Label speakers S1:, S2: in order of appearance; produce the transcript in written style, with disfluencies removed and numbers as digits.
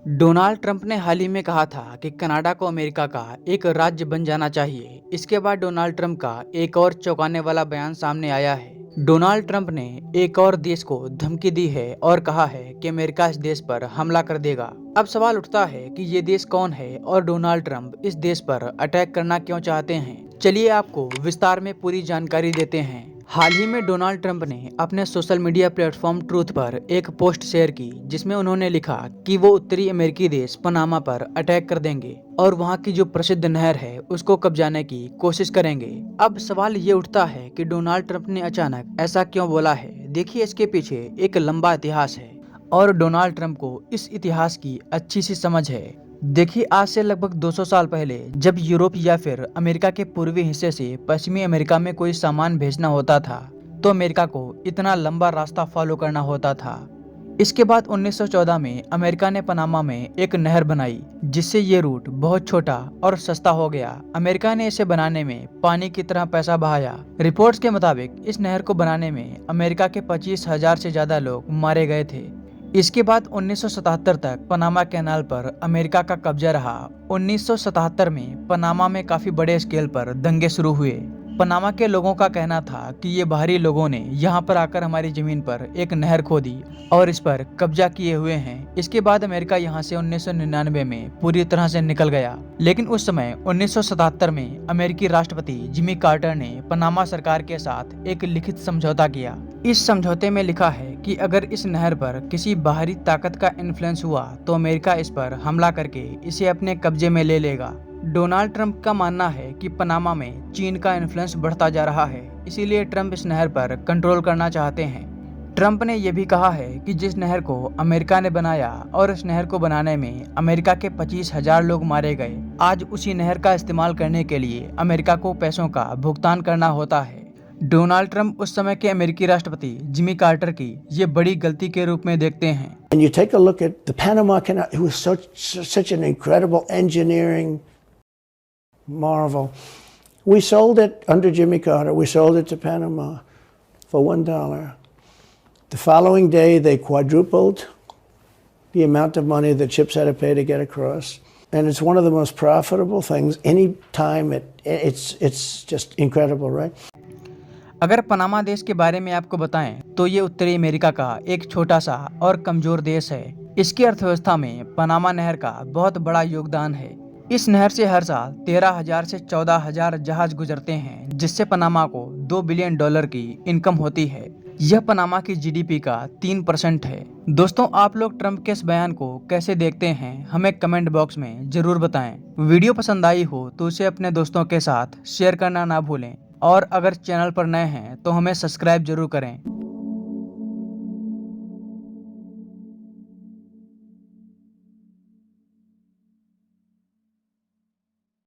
S1: Donald Trump ने हाल ही में कहा था कि कनाडा को अमेरिका का एक राज्य बन जाना चाहिए। इसके बाद डोनाल्ड ट्रंप का एक और चौंकाने वाला बयान सामने आया है। डोनाल्ड ट्रंप ने एक और देश को धमकी दी है और कहा है कि अमेरिका इस देश पर हमला कर देगा। अब सवाल उठता है कि ये देश कौन है और डोनाल्ड ट्रंप इस देश पर अटैक करना क्यों चाहते हैं। चलिए आपको विस्तार में पूरी जानकारी देते हैं। हाल ही में डोनाल्ड ट्रंप ने अपने सोशल मीडिया प्लेटफॉर्म ट्रूथ पर एक पोस्ट शेयर की, जिसमें उन्होंने लिखा कि वो उत्तरी अमेरिकी देश पनामा पर अटैक कर देंगे और वहां की जो प्रसिद्ध नहर है उसको कब्जाने की कोशिश करेंगे। अब सवाल ये उठता है कि डोनाल्ड ट्रंप ने अचानक ऐसा क्यों बोला है। देखिए, इसके पीछे एक लंबा इतिहास है और डोनाल्ड ट्रंप को इस इतिहास की अच्छी सी समझ है। देखिए, आज से लगभग 200 साल पहले जब यूरोप या फिर अमेरिका के पूर्वी हिस्से से पश्चिमी अमेरिका में कोई सामान भेजना होता था तो अमेरिका को इतना लंबा रास्ता फॉलो करना होता था। इसके बाद 1914 में अमेरिका ने पनामा में एक नहर बनाई, जिससे ये रूट बहुत छोटा और सस्ता हो गया। अमेरिका ने इसे बनाने में पानी की तरह पैसा बहाया। रिपोर्ट्स के मुताबिक इस नहर को बनाने में अमेरिका के 25,000 से ज्यादा लोग मारे गए थे। इसके बाद 1977 तक पनामा कैनाल पर अमेरिका का कब्जा रहा। 1977 में पनामा में काफी बड़े स्केल पर दंगे शुरू हुए। पनामा के लोगों का कहना था कि ये बाहरी लोगों ने यहाँ पर आकर हमारी जमीन पर एक नहर खोदी और इस पर कब्जा किए हुए हैं। इसके बाद अमेरिका यहाँ से 1999 में पूरी तरह से निकल गया। लेकिन उस समय 1977 में अमेरिकी राष्ट्रपति जिमी कार्टर ने पनामा सरकार के साथ एक लिखित समझौता किया। इस समझौते में लिखा है कि अगर इस नहर पर किसी बाहरी ताकत का इन्फ्लुएंस हुआ तो अमेरिका इस पर हमला करके इसे अपने कब्जे में ले लेगा। डोनाल्ड ट्रंप का मानना है कि पनामा में चीन का इन्फ्लुएंस बढ़ता जा रहा है, इसीलिए ट्रंप इस नहर पर कंट्रोल करना चाहते हैं। ट्रंप ने यह भी कहा है कि जिस नहर को अमेरिका ने बनाया और इस नहर को बनाने में अमेरिका के 25,000 लोग मारे गए, आज उसी नहर का इस्तेमाल करने के लिए अमेरिका को पैसों का भुगतान करना होता है। डोनाल्ड ट्रंप उस समय के अमेरिकी राष्ट्रपति जिमी कार्टर की ये बड़ी गलती के रूप में देखते हैं।
S2: And you take a look at the Panama Canal, it was such an incredible engineering marvel. We sold it under Jimmy Carter. We sold it to Panama for $1. The following day, they quadrupled the amount of money that ships had to pay to get across. And it's one of the most profitable things. Any time it's just incredible, right?
S1: अगर Panama देश के बारे में आपको बताएं तो ये उत्तरी अमेरिका का एक छोटा सा और कमजोर देश है। इसकी अर्थव्यवस्था में पनामा नहर का बहुत बड़ा योगदान है। इस नहर से हर साल 13,000 से 14,000 जहाज गुजरते हैं, जिससे पनामा को $2 बिलियन की इनकम होती है। यह पनामा की जीडीपी का 3% है। दोस्तों, आप लोग ट्रंप के इस बयान को कैसे देखते हैं, हमें कमेंट बॉक्स में जरूर बताएं। वीडियो पसंद आई हो तो उसे अपने दोस्तों के साथ शेयर करना ना भूलें और अगर चैनल पर नए हैं तो हमें सब्सक्राइब जरूर करें।